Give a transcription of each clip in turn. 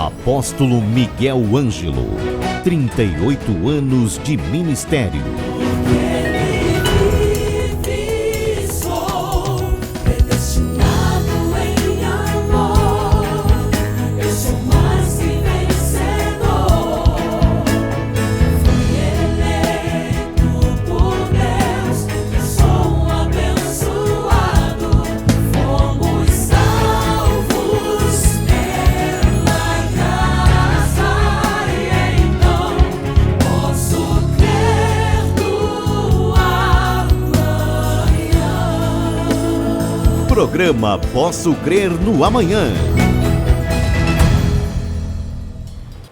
Apóstolo Miguel Ângelo, 38 anos de ministério. Programa Posso Crer no Amanhã.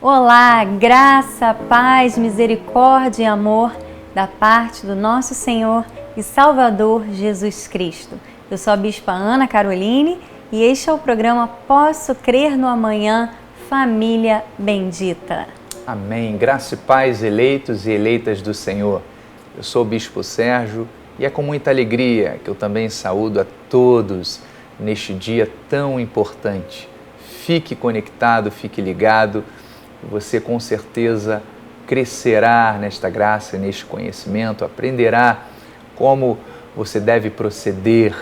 Olá, graça, paz, misericórdia e amor da parte do nosso Senhor e Salvador Jesus Cristo. Eu sou a Bispa Ana Caroline e este é o programa Posso Crer no Amanhã, Família Bendita. Amém. Graça e paz, eleitos e eleitas do Senhor. Eu sou o Bispo Sérgio e é com muita alegria que eu também saúdo a todos neste dia tão importante. Fique conectado, fique ligado. Você com certeza crescerá nesta graça, neste conhecimento, aprenderá como você deve proceder,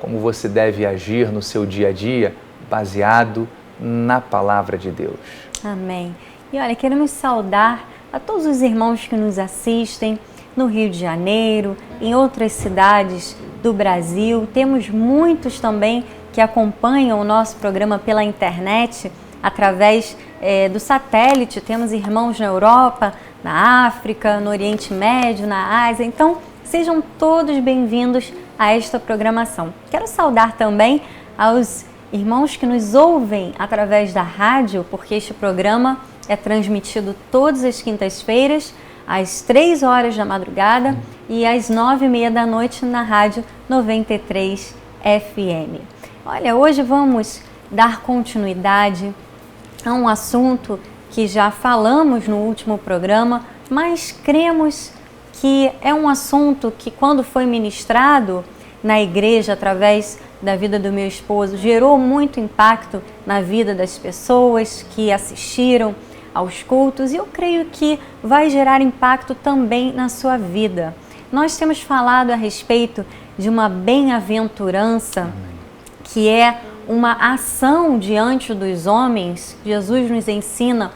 como você deve agir no seu dia a dia, baseado na Palavra de Deus. Amém. E olha, queremos saudar a todos os irmãos que nos assistem no Rio de Janeiro, em outras cidades do Brasil. Temos muitos também que acompanham o nosso programa pela internet, através do satélite. Temos irmãos na Europa, na África, no Oriente Médio, na Ásia. Então, sejam todos bem-vindos a esta programação. Quero saudar também aos irmãos que nos ouvem através da rádio, porque este programa é transmitido todas as quintas-feiras, às 3 horas da madrugada e às 9h30 da noite na Rádio 93 FM. Olha, hoje vamos dar continuidade a um assunto que já falamos no último programa, mas cremos que é um assunto que, quando foi ministrado na igreja através da vida do meu esposo, gerou muito impacto na vida das pessoas que assistiram aos cultos, e eu creio que vai gerar impacto também na sua vida. Nós temos falado a respeito de uma bem-aventurança, que é uma ação diante dos homens. Jesus nos ensina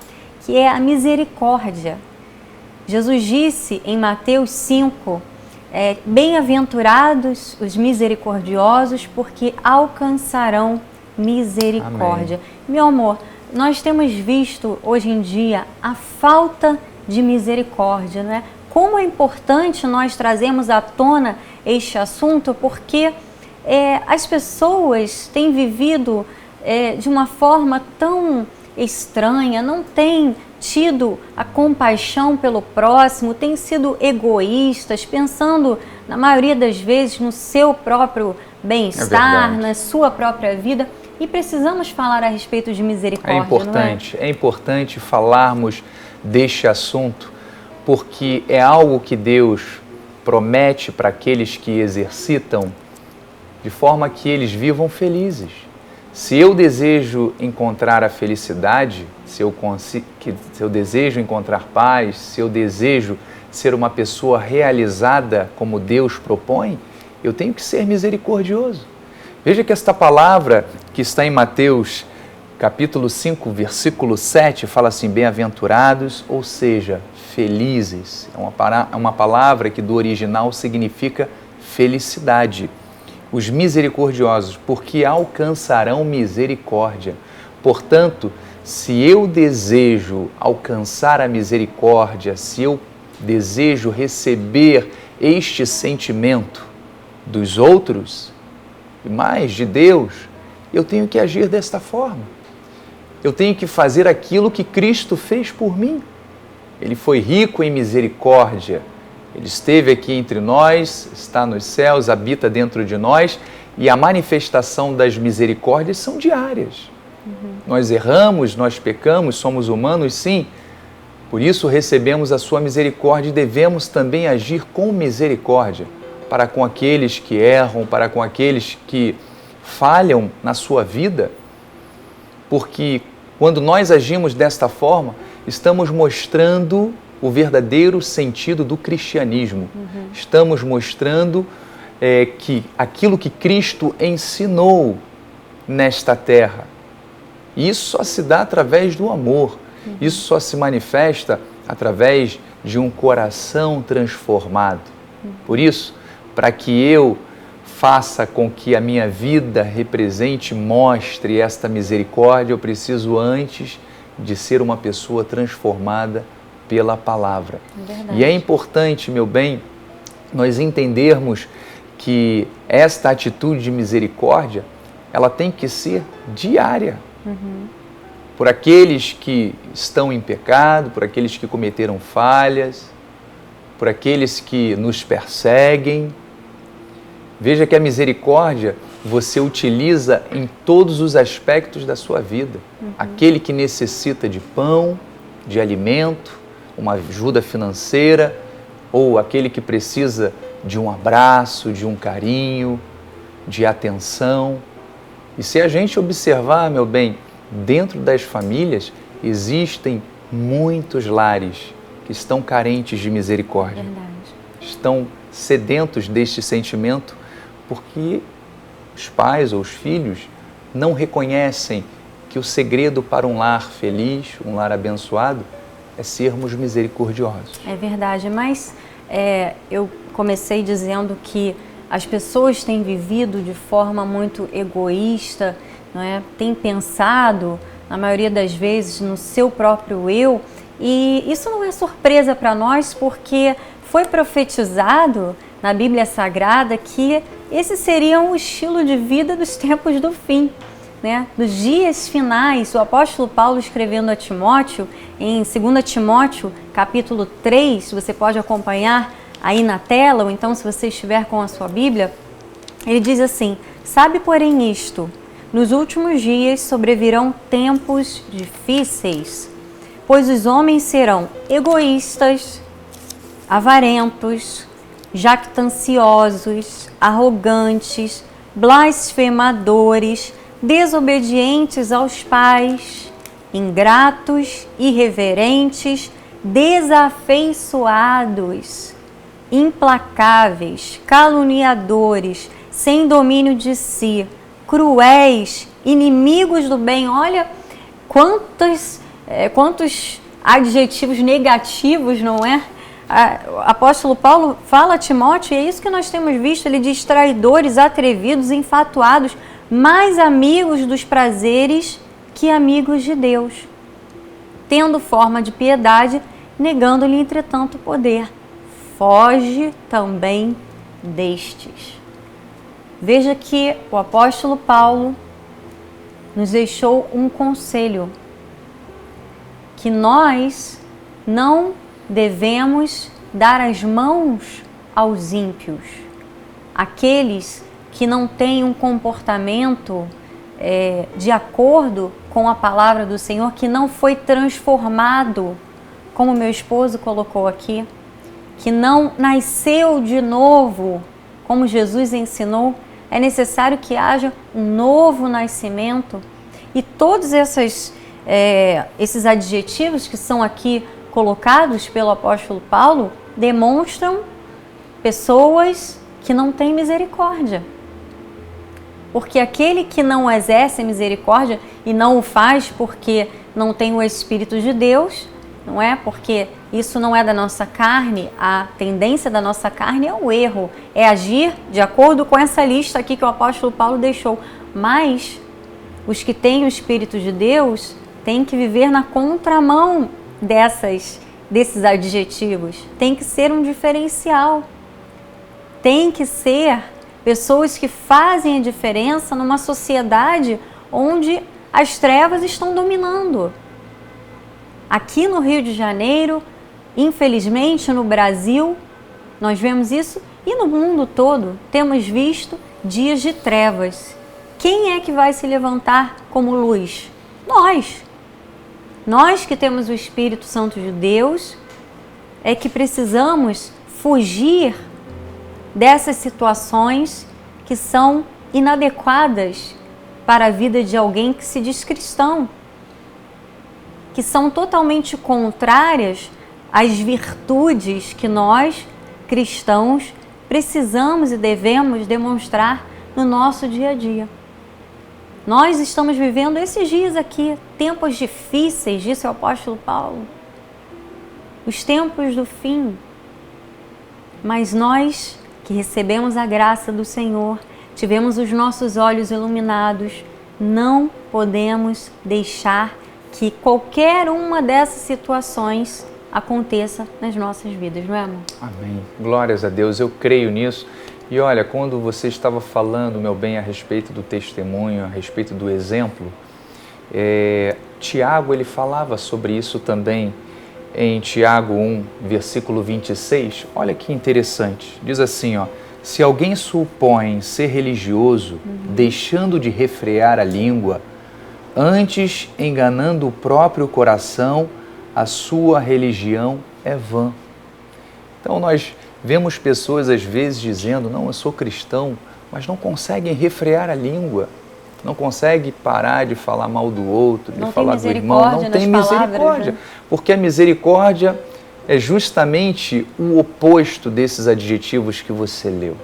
que é a misericórdia. Jesus disse em Mateus 5, bem-aventurados os misericordiosos, porque alcançarão misericórdia. Amém. Meu amor, nós temos visto hoje em dia a falta de misericórdia, né? Como é importante nós trazermos à tona este assunto, porque as pessoas têm vivido de uma forma tão estranha, não têm tido a compaixão pelo próximo, têm sido egoístas, pensando, na maioria das vezes, no seu próprio bem-estar, na sua própria vida. E precisamos falar a respeito de misericórdia, não é? É importante falarmos deste assunto, porque é algo que Deus promete para aqueles que exercitam, de forma que eles vivam felizes. Se eu desejo encontrar a felicidade, se eu desejo encontrar paz, se eu desejo ser uma pessoa realizada como Deus propõe, eu tenho que ser misericordioso. Veja que esta palavra que está em Mateus capítulo 5, versículo 7, fala assim, bem-aventurados, ou seja, felizes. É uma palavra que do original significa felicidade. Os misericordiosos, porque alcançarão misericórdia. Portanto, se eu desejo alcançar a misericórdia, se eu desejo receber este sentimento dos outros, e mais de Deus, eu tenho que agir desta forma. Eu tenho que fazer aquilo que Cristo fez por mim. Ele foi rico em misericórdia. Ele esteve aqui entre nós, está nos céus, habita dentro de nós, e a manifestação das misericórdias são diárias. Nós erramos, nós pecamos, somos humanos, sim. Por isso recebemos a sua misericórdia e devemos também agir com misericórdia para com aqueles que erram, para com aqueles que falham na sua vida, porque Quando nós agimos desta forma, estamos mostrando o verdadeiro sentido do cristianismo. Estamos mostrando que aquilo que Cristo ensinou nesta terra, isso só se dá através do amor, isso só se manifesta através de um coração transformado. Por isso, para que eu faça com que a minha vida represente, mostre esta misericórdia, eu preciso antes de ser uma pessoa transformada pela palavra. E é importante, meu bem, nós entendermos que esta atitude de misericórdia, ela tem que ser diária. Por aqueles que estão em pecado, por aqueles que cometeram falhas, por aqueles que nos perseguem. Veja que a misericórdia você utiliza em todos os aspectos da sua vida. Aquele que necessita de pão, de alimento, uma ajuda financeira, ou aquele que precisa de um abraço, de um carinho, de atenção. E se a gente observar, meu bem, dentro das famílias existem muitos lares que estão carentes de misericórdia. Estão sedentos deste sentimento porque os pais ou os filhos não reconhecem que o segredo para um lar feliz, um lar abençoado, é sermos misericordiosos. É verdade, mas eu comecei dizendo que as pessoas têm vivido de forma muito egoísta, não é? Têm pensado, na maioria das vezes, no seu próprio eu, e isso não é surpresa para nós, porque foi profetizado na Bíblia Sagrada que esse seria um estilo de vida dos tempos do fim, né? Dos dias finais. O apóstolo Paulo, escrevendo a Timóteo, em 2 Timóteo, capítulo 3, você pode acompanhar aí na tela, ou então se você estiver com a sua Bíblia, ele diz assim: sabe, porém, isto, nos últimos dias sobrevirão tempos difíceis, pois os homens serão egoístas, avarentos, jactanciosos, arrogantes, blasfemadores, desobedientes aos pais, ingratos, irreverentes, desafeiçoados, implacáveis, caluniadores, sem domínio de si, cruéis, inimigos do bem. Olha quantos adjetivos negativos, não é? O apóstolo Paulo fala a Timóteo, e é isso que nós temos visto, ele diz: traidores, atrevidos, enfatuados, mais amigos dos prazeres que amigos de Deus, tendo forma de piedade, negando-lhe, entretanto, o poder. Foge também destes. Veja que o apóstolo Paulo nos deixou um conselho, que nós não devemos dar as mãos aos ímpios, aqueles que não têm um comportamento de acordo com a palavra do Senhor, que não foi transformado, como meu esposo colocou aqui, que não nasceu de novo, como Jesus ensinou. É necessário que haja um novo nascimento. E todos esses adjetivos que são aqui colocados pelo apóstolo Paulo demonstram pessoas que não têm misericórdia. Porque aquele que não exerce misericórdia e não o faz porque não tem o Espírito de Deus, não é? Porque isso não é da nossa carne, a tendência da nossa carne é o erro, é agir de acordo com essa lista aqui que o apóstolo Paulo deixou. Mas os que têm o Espírito de Deus têm que viver na contramão desses adjetivos. Tem que ser um diferencial. Tem que ser pessoas que fazem a diferença numa sociedade onde as trevas estão dominando. Aqui no Rio de Janeiro, infelizmente no Brasil, nós vemos isso, e no mundo todo temos visto dias de trevas. Quem é que vai se levantar como luz? Nós. Nós que temos o Espírito Santo de Deus é que precisamos fugir dessas situações que são inadequadas para a vida de alguém que se diz cristão. que são totalmente contrárias às virtudes que nós, cristãos, precisamos e devemos demonstrar no nosso dia a dia. Nós estamos vivendo esses dias aqui, tempos difíceis, disse o apóstolo Paulo, os tempos do fim. Mas nós que recebemos a graça do Senhor, tivemos os nossos olhos iluminados, não podemos deixar que qualquer uma dessas situações aconteça nas nossas vidas, não é, amor? Amém. Glórias a Deus, eu creio nisso. E olha, quando você estava falando, meu bem, a respeito do testemunho, a respeito do exemplo, Tiago, ele falava sobre isso também em Tiago 1, versículo 26. Olha que interessante. Diz assim, ó: se alguém supõe ser religioso, deixando de refrear a língua, antes enganando o próprio coração, a sua religião é vã. Então nós vemos pessoas às vezes dizendo, não, eu sou cristão, mas não conseguem refrear a língua, não conseguem parar de falar mal do outro, de falar do irmão, não tem misericórdia, porque a misericórdia é justamente o oposto desses adjetivos que você leu.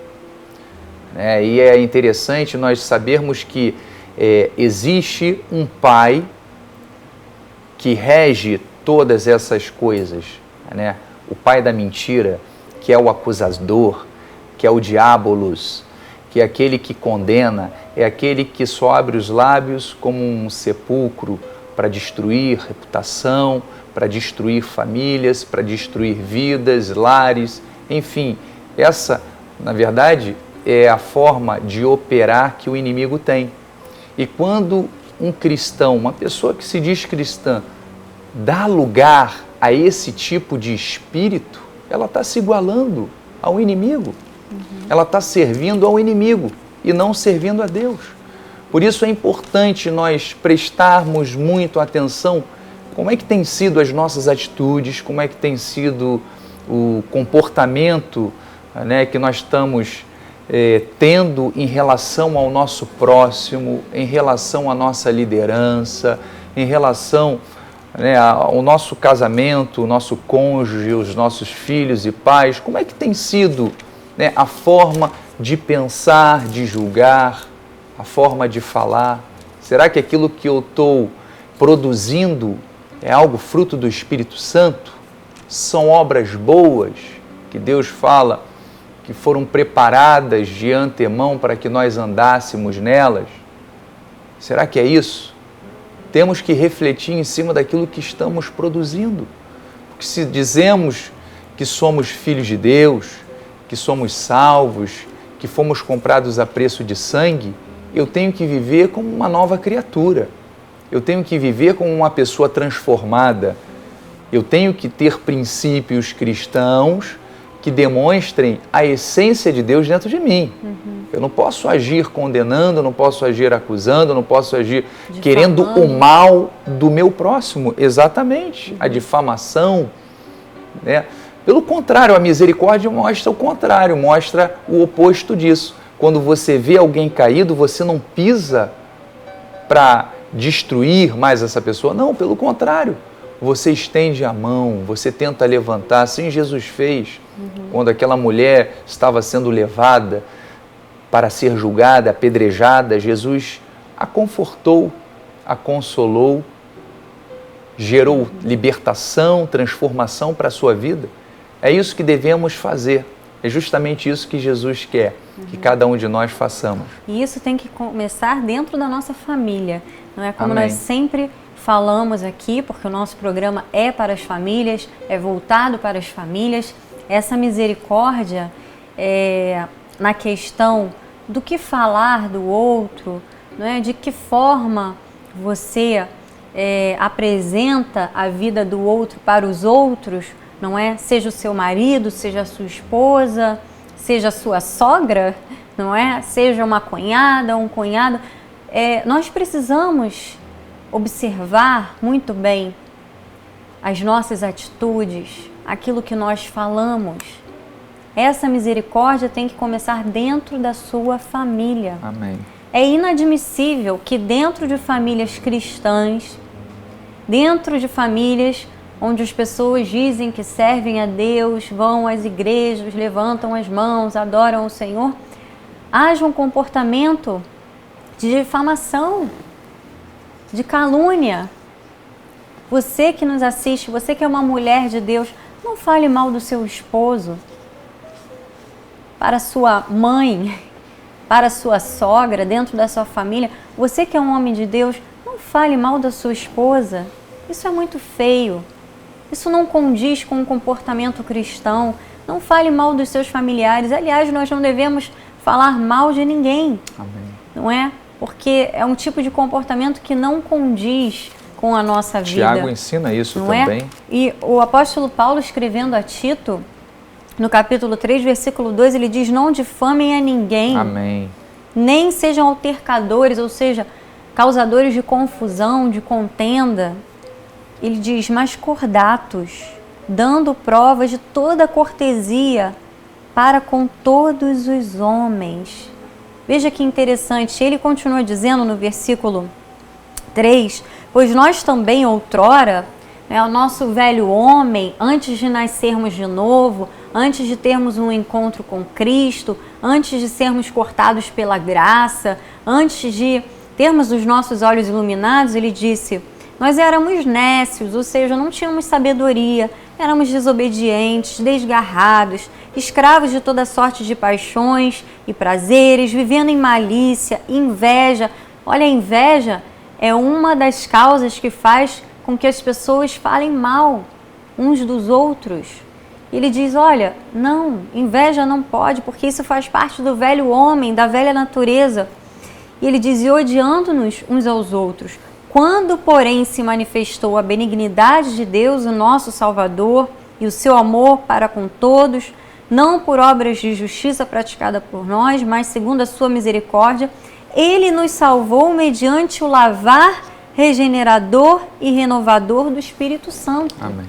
E é interessante nós sabermos que existe um pai que rege todas essas coisas, né? O pai da mentira, que é o acusador, que é o diabolos, que é aquele que condena, é aquele que só abre os lábios como um sepulcro para destruir reputação, para destruir famílias, para destruir vidas, lares, enfim. Essa, na verdade, é a forma de operar que o inimigo tem. E quando um cristão, uma pessoa que se diz cristã, dá lugar a esse tipo de espírito, ela está se igualando ao inimigo. Ela está servindo ao inimigo e não servindo a Deus. Por isso é importante nós prestarmos muito atenção como é que tem sido as nossas atitudes, como é que tem sido o comportamento, né, que nós estamos tendo em relação ao nosso próximo, em relação à nossa liderança, em relação, né, ao nosso casamento, o nosso cônjuge, os nossos filhos e pais. Como é que tem sido, né, a forma de pensar, de julgar, a forma de falar? Será que aquilo que eu estou produzindo é algo fruto do Espírito Santo? São obras boas que Deus fala que foram preparadas de antemão para que nós andássemos nelas? Será que é isso? Temos que refletir em cima daquilo que estamos produzindo. Porque se dizemos que somos filhos de Deus, que somos salvos, que fomos comprados a preço de sangue, eu tenho que viver como uma nova criatura. Eu tenho que viver como uma pessoa transformada. Eu tenho que ter princípios cristãos que demonstrem a essência de Deus dentro de mim. Eu não posso agir condenando, não posso agir acusando, não posso agir querendo o mal do meu próximo. Exatamente. A difamação, né? Pelo contrário, a misericórdia mostra o contrário, mostra o oposto disso. Quando você vê alguém caído, você não pisa para destruir mais essa pessoa. Não, pelo contrário. Você estende a mão, você tenta levantar, assim Jesus fez. Quando aquela mulher estava sendo levada para ser julgada, apedrejada, Jesus a confortou, a consolou, gerou libertação, transformação para a sua vida. É isso que devemos fazer. É justamente isso que Jesus quer, que cada um de nós façamos. E isso tem que começar dentro da nossa família. Não é como Amém. Nós sempre falamos aqui, porque o nosso programa é para as famílias, é voltado para as famílias. Essa misericórdia na questão do que falar do outro, não é? De que forma você apresenta a vida do outro para os outros, não é? Seja o seu marido, seja a sua esposa, seja a sua sogra, não é? Seja uma cunhada, um cunhado. Nós precisamos observar muito bem as nossas atitudes, aquilo que nós falamos. Essa misericórdia tem que começar dentro da sua família. Amém. É inadmissível que dentro de famílias cristãs dentro de famílias onde as pessoas dizem que servem a Deus, vão às igrejas, levantam as mãos, adoram o Senhor, haja um comportamento de difamação, de calúnia. Você que nos assiste, você que é uma mulher de Deus, não fale mal do seu esposo para sua mãe, para sua sogra, dentro da sua família. Você que é um homem de Deus, não fale mal da sua esposa. Isso é muito feio. Isso não condiz com o comportamento cristão. Não fale mal dos seus familiares. Aliás, nós não devemos falar mal de ninguém. Amém. Não é? Porque é um tipo de comportamento que não condiz com a nossa vida. Tiago ensina isso não também. É? E o apóstolo Paulo, escrevendo a Tito, no capítulo 3, versículo 2, ele diz: não difamem a ninguém. Amém. Nem sejam altercadores, ou seja, causadores de confusão, de contenda. Ele diz: mas cordatos, dando provas de toda cortesia para com todos os homens. Veja que interessante, ele continua dizendo no versículo 3, pois nós também outrora, o nosso velho homem, antes de nascermos de novo, antes de termos um encontro com Cristo, antes de sermos cortados pela graça, antes de termos os nossos olhos iluminados, ele disse, nós éramos nécios, ou seja, não tínhamos sabedoria, éramos desobedientes, desgarrados, escravos de toda sorte de paixões e prazeres, vivendo em malícia, inveja. Olha, a inveja é uma das causas que faz com que as pessoas falem mal uns dos outros. Ele diz, olha, não, inveja não pode, porque isso faz parte do velho homem, da velha natureza. E ele diz, e odiando-nos uns aos outros. Quando, porém, se manifestou a benignidade de Deus, o nosso Salvador, e o seu amor para com todos, não por obras de justiça praticada por nós, mas segundo a sua misericórdia, ele nos salvou mediante o lavar regenerador e renovador do Espírito Santo. Amém.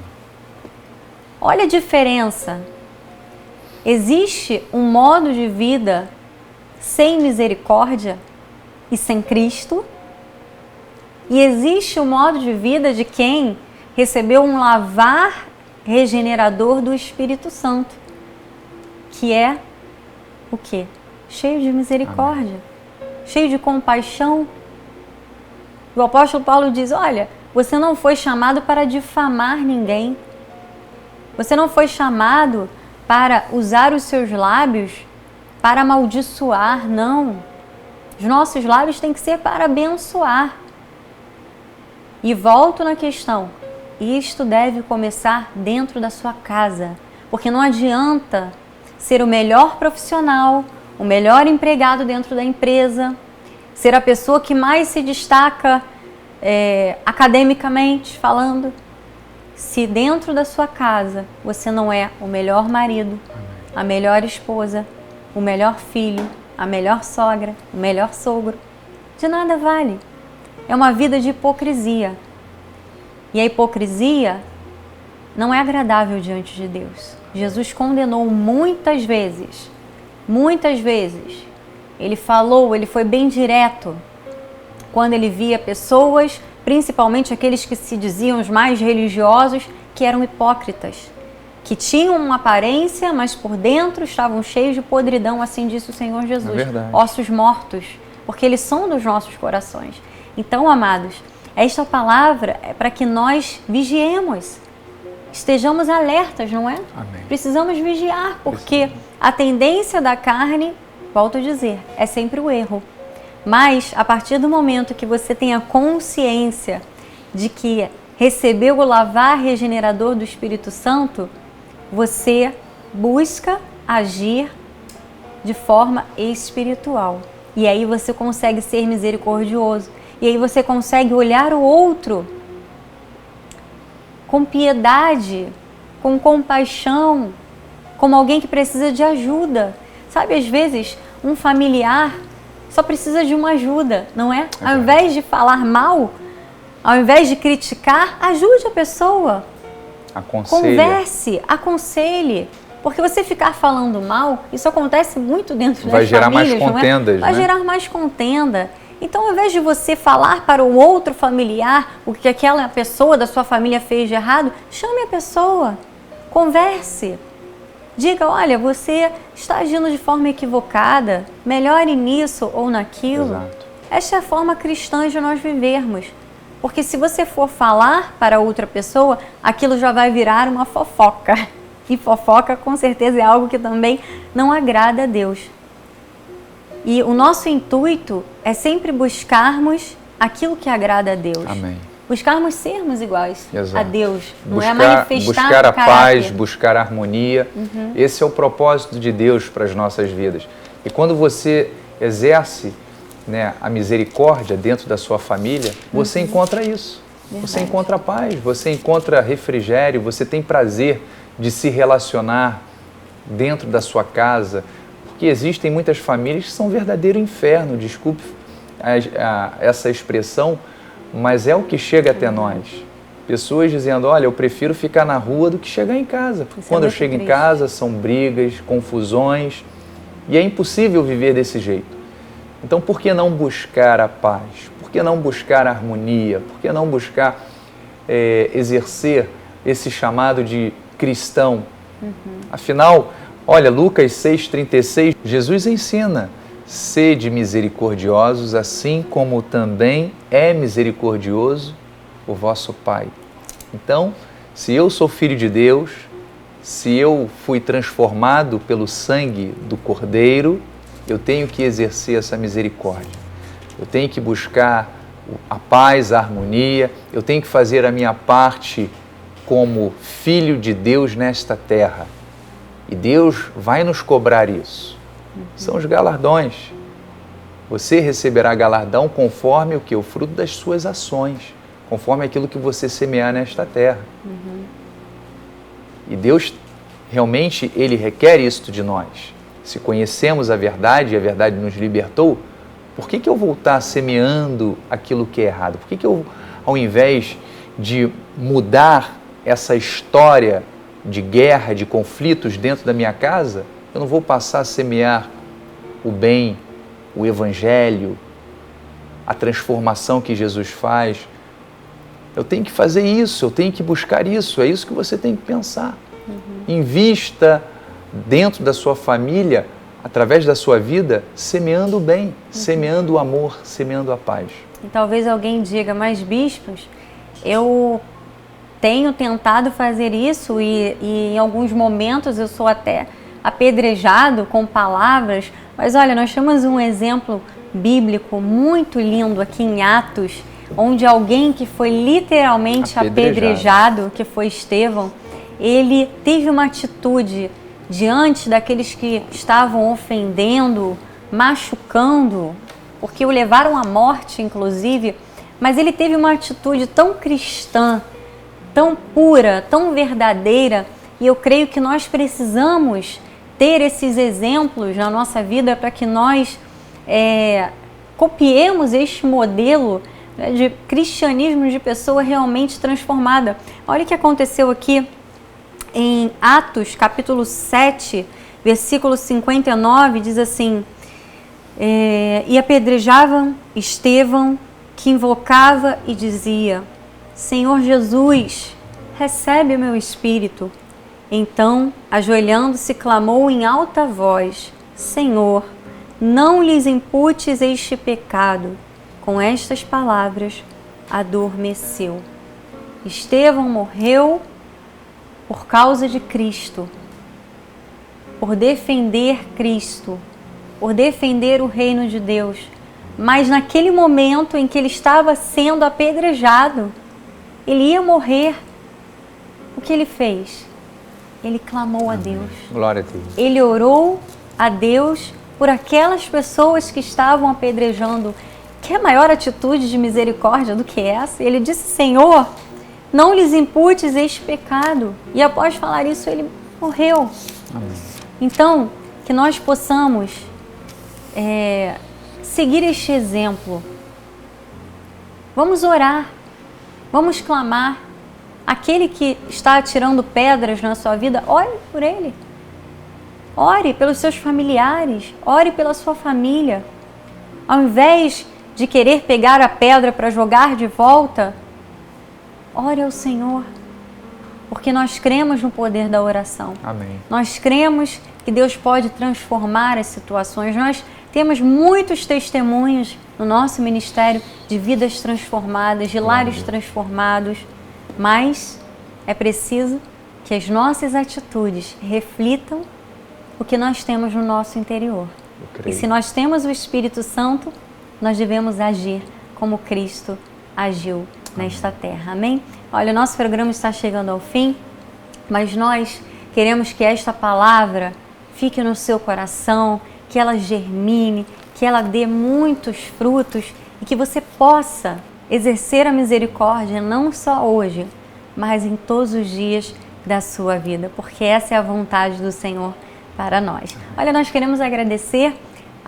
Olha a diferença. Existe um modo de vida sem misericórdia e sem Cristo, e existe o modo de vida de quem recebeu um lavar regenerador do Espírito Santo, que é o quê? Cheio de misericórdia, cheio de compaixão. O apóstolo Paulo diz, olha, você não foi chamado para difamar ninguém. Você não foi chamado para usar os seus lábios para amaldiçoar, não. Os nossos lábios têm que ser para abençoar. E volto na questão, isto deve começar dentro da sua casa, porque não adianta ser o melhor profissional, o melhor empregado dentro da empresa, ser a pessoa que mais se destaca academicamente falando, se dentro da sua casa você não é o melhor marido, a melhor esposa, o melhor filho, a melhor sogra, o melhor sogro, de nada vale. É uma vida de hipocrisia. E a hipocrisia não é agradável diante de Deus. Jesus condenou muitas vezes. Ele falou, ele foi bem direto quando ele via pessoas, principalmente aqueles que se diziam os mais religiosos, que eram hipócritas, que tinham uma aparência, mas por dentro estavam cheios de podridão, assim disse o Senhor Jesus. É verdade. Ossos mortos, porque eles são dos nossos corações. Então, amados, esta palavra é para que nós vigiemos, estejamos alertas, não é? Amém. Precisamos vigiar, porque a tendência da carne, volto a dizer, é sempre o erro. Mas, a partir do momento que você tem a consciência de que recebeu o lavar regenerador do Espírito Santo, você busca agir de forma espiritual. E aí você consegue ser misericordioso. E aí você consegue olhar o outro com piedade, com compaixão, como alguém que precisa de ajuda. Sabe, às vezes, um familiar só precisa de uma ajuda, não é? Ao invés de falar mal, ao invés de criticar, ajude a pessoa. Aconselhe. Converse, aconselhe. Porque você ficar falando mal, isso acontece muito dentro das famílias, vai gerar mais não é? contendas, Vai né? gerar mais contenda. Então, ao invés de você falar para o outro familiar o que aquela pessoa da sua família fez de errado, chame a pessoa, converse. Diga, olha, você está agindo de forma equivocada, melhore nisso ou naquilo. Exato. Esta é a forma cristã de nós vivermos. Porque se você for falar para outra pessoa, aquilo já vai virar uma fofoca. E fofoca, com certeza, é algo que também não agrada a Deus. E o nosso intuito é sempre buscarmos aquilo que agrada a Deus. Amém. Buscarmos sermos iguais a Deus. Não é manifestar buscar a caráter. paz, buscar a harmonia. Esse é o propósito de Deus para as nossas vidas. E quando você exerce, né, a misericórdia dentro da sua família, você encontra isso. Verdade. Você encontra paz, você encontra refrigério, você tem prazer de se relacionar dentro da sua casa. Porque existem muitas famílias que são um verdadeiro inferno, desculpe essa expressão, mas é o que chega até nós. Pessoas dizendo, olha, eu prefiro ficar na rua do que chegar em casa. Porque quando eu chego em casa, são brigas, confusões, e é impossível viver desse jeito. Então, por que não buscar a paz? Por que não buscar a harmonia? Por que não buscar exercer esse chamado de cristão? Afinal, olha, Lucas 6,36, Jesus ensina, sede misericordiosos, assim como também é misericordioso o vosso Pai. Então, se eu sou filho de Deus, se eu fui transformado pelo sangue do Cordeiro, eu tenho que exercer essa misericórdia. Eu tenho que buscar a paz, a harmonia, eu tenho que fazer a minha parte como filho de Deus nesta terra. E Deus vai nos cobrar isso. São os galardões. Você receberá galardão conforme o que? O fruto das suas ações, conforme aquilo que você semear nesta terra. E Deus, realmente, Ele requer isto de nós. Se conhecemos a verdade e a verdade nos libertou, por que eu vou estar semeando aquilo que é errado? Por que eu, ao invés de mudar essa história de guerra, de conflitos dentro da minha casa, eu não vou passar a semear o bem, o evangelho, a transformação que Jesus faz? Eu tenho que fazer isso, eu tenho que buscar isso, é isso que você tem que pensar. Invista dentro da sua família, através da sua vida, semeando o bem, semeando o amor, semeando a paz. E talvez alguém diga, mas bispos, eu tenho tentado fazer isso e em alguns momentos eu sou até apedrejado com palavras, mas olha, nós temos um exemplo bíblico muito lindo aqui em Atos, onde alguém que foi literalmente apedrejado, que foi Estevão, ele teve uma atitude diante daqueles que estavam ofendendo, machucando, porque o levaram à morte, inclusive, mas ele teve uma atitude tão cristã, tão pura, tão verdadeira, e eu creio que nós precisamos ter esses exemplos na nossa vida para que nós copiemos este modelo, né, de cristianismo de pessoa realmente transformada. Olha o que aconteceu aqui em Atos, capítulo 7, versículo 59, diz assim, e apedrejavam Estevão, que invocava e dizia, Senhor Jesus, recebe o meu espírito. Então, ajoelhando-se, clamou em alta voz, Senhor, não lhes imputes este pecado. Com estas palavras, adormeceu. Estevão morreu por causa de Cristo, por defender Cristo, por defender o reino de Deus. Mas naquele momento em que ele estava sendo apedrejado, ele ia morrer, o que ele fez? Ele clamou a Deus. Glória a Deus. Ele orou a Deus por aquelas pessoas que estavam apedrejando. Que maior atitude de misericórdia do que essa? Ele disse, Senhor, não lhes imputes este pecado. E após falar isso, ele morreu. Amém. Então, que nós possamos seguir este exemplo. Vamos orar, vamos clamar. Aquele que está atirando pedras na sua vida, ore por ele. Ore pelos seus familiares, ore pela sua família. Ao invés de querer pegar a pedra para jogar de volta, ore ao Senhor, porque nós cremos no poder da oração. Amém. Nós cremos que Deus pode transformar as situações. Nós temos muitos testemunhos no nosso ministério de vidas transformadas, de lares transformados, mas é preciso que as nossas atitudes reflitam o que nós temos no nosso interior. E se nós temos o Espírito Santo, nós devemos agir como Cristo agiu nesta terra. Amém? Olha, o nosso programa está chegando ao fim, mas nós queremos que esta palavra fique no seu coração, que ela germine, que ela dê muitos frutos e que você possa exercer a misericórdia não só hoje, mas em todos os dias da sua vida, porque essa é a vontade do Senhor para nós. Olha, nós queremos agradecer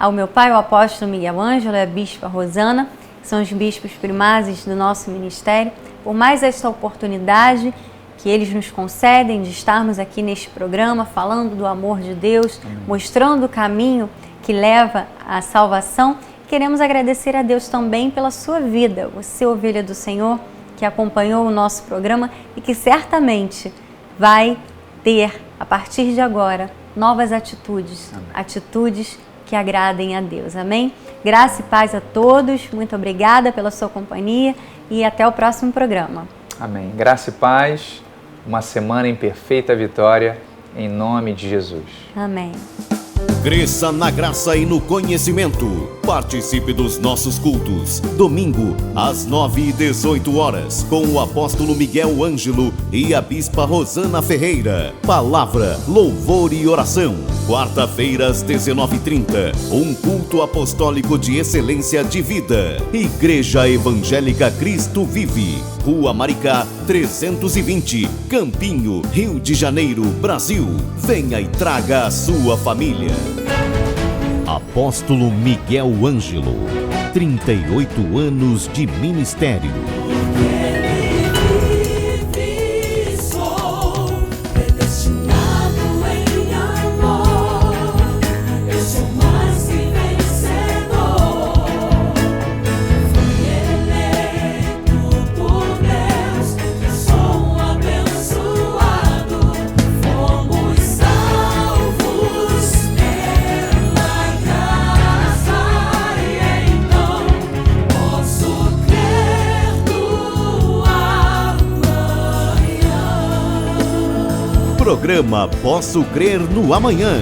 ao meu pai, o apóstolo Miguel Ângelo, e a bispa Rosana, que são os bispos primazes do nosso ministério, por mais esta oportunidade que eles nos concedem de estarmos aqui neste programa, falando do amor de Deus, mostrando o caminho que leva à salvação. Queremos agradecer a Deus também pela sua vida, você, ovelha do Senhor, que acompanhou o nosso programa e que certamente vai ter, a partir de agora, novas atitudes, atitudes que agradem a Deus. Amém? Graça e paz a todos, muito obrigada pela sua companhia e até o próximo programa. Amém. Graça e paz, uma semana em perfeita vitória, em nome de Jesus. Amém. Cresça na graça e no conhecimento. Participe dos nossos cultos. Domingo, às 9h18, com o apóstolo Miguel Ângelo e a bispa Rosana Ferreira. Palavra, louvor e oração. Quarta-feira, às 19h30, um culto apostólico de excelência de vida. Igreja Evangélica Cristo Vive. Rua Maricá, 320, Campinho, Rio de Janeiro, Brasil. Venha e traga a sua família. Apóstolo Miguel Ângelo, 38 anos de ministério. Programa Posso Crer no Amanhã.